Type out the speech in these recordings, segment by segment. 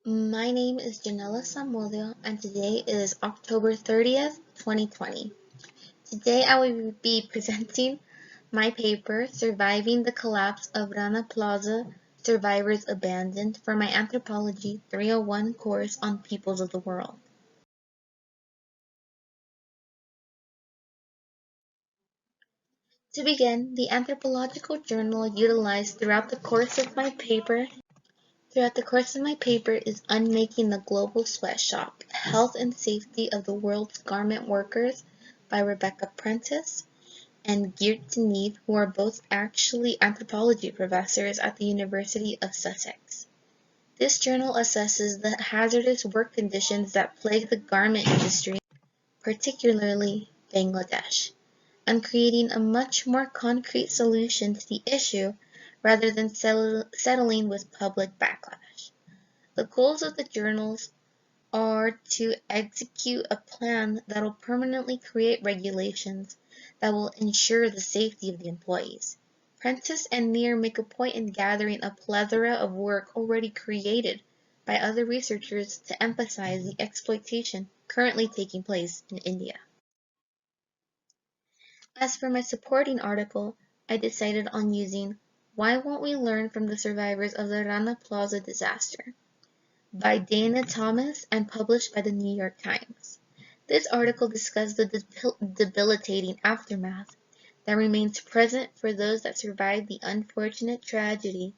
My name is Janella Samudio, and today is October 30th, 2020. Today I will be presenting my paper, Surviving the Collapse of Rana Plaza, Survivors Abandoned, for my Anthropology 301 course on Peoples of the World. To begin, the anthropological journal utilized throughout the course of my paper is Unmaking the Global Sweatshop, Health and Safety of the World's Garment Workers by Rebecca Prentice and Geert de Neve, who are both actually anthropology professors at the University of Sussex. This journal assesses the hazardous work conditions that plague the garment industry, particularly Bangladesh, and creating a much more concrete solution to the issue rather than settling with public backlash. The goals of the journals are to execute a plan that will permanently create regulations that will ensure the safety of the employees. Prentice and Neer make a point in gathering a plethora of work already created by other researchers to emphasize the exploitation currently taking place in India. As for my supporting article, I decided on using Why Won't We Learn from the Survivors of the Rana Plaza Disaster by Dana Thomas and published by the New York Times. This article discussed the debilitating aftermath that remains present for those that survived the unfortunate tragedy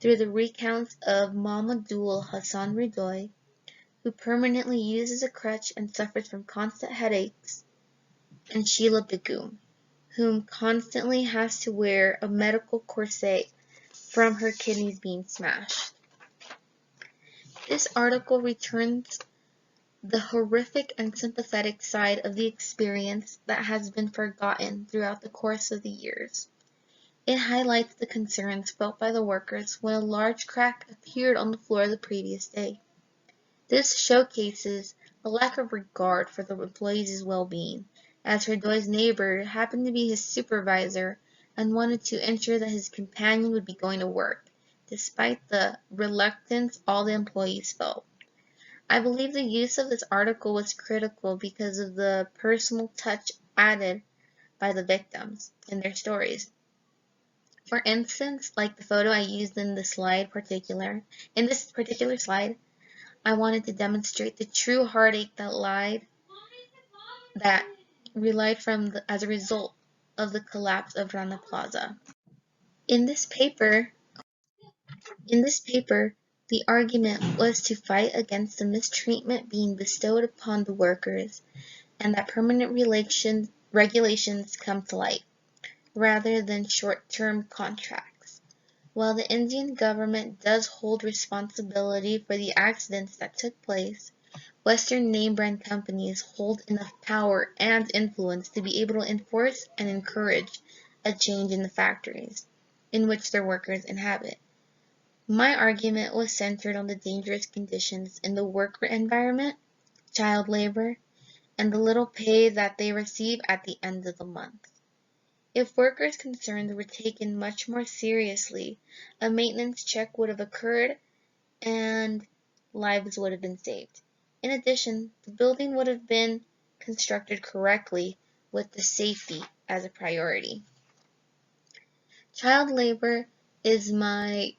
through the recounts of Mamadul Hassan Ridoy, who permanently uses a crutch and suffers from constant headaches, and Sheila Begum, whom constantly has to wear a medical corset from her kidneys being smashed. This article returns the horrific and sympathetic side of the experience that has been forgotten throughout the course of the years. It highlights the concerns felt by the workers when a large crack appeared on the floor the previous day. This showcases a lack of regard for the employees' well-being, as Ridoy's neighbor happened to be his supervisor and wanted to ensure that his companion would be going to work, despite the reluctance all the employees felt. I believe the use of this article was critical because of the personal touch added by the victims in their stories. For instance, like the photo I used in this particular slide, I wanted to demonstrate the true heartache that as a result of the collapse of Rana Plaza. In this paper, the argument was to fight against the mistreatment being bestowed upon the workers and that permanent regulations come to light, rather than short-term contracts. While the Indian government does hold responsibility for the accidents that took place, Western name-brand companies hold enough power and influence to be able to enforce and encourage a change in the factories in which their workers inhabit. My argument was centered on the dangerous conditions in the work environment, child labor, and the little pay that they receive at the end of the month. If workers concerned were taken much more seriously, a maintenance check would have occurred and lives would have been saved. In addition, the building would have been constructed correctly with the safety as a priority. Child labor is very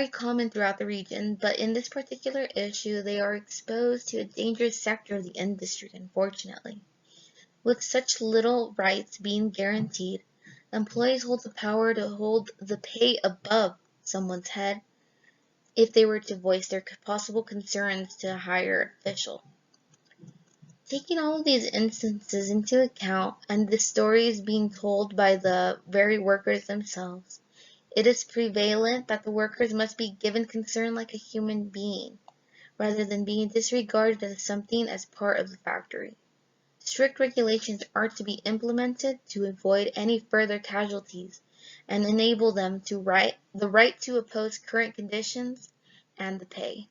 common throughout the region, but in this particular issue, they are exposed to a dangerous sector of the industry, unfortunately. With such little rights being guaranteed, employees hold the power to hold the pay above someone's head if they were to voice their possible concerns to a higher official. Taking all of these instances into account and the stories being told by the very workers themselves, it is prevalent that the workers must be given concern like a human being, rather than being disregarded as something as part of the factory. Strict regulations are to be implemented to avoid any further casualties and enable them the right to oppose current conditions and the pay.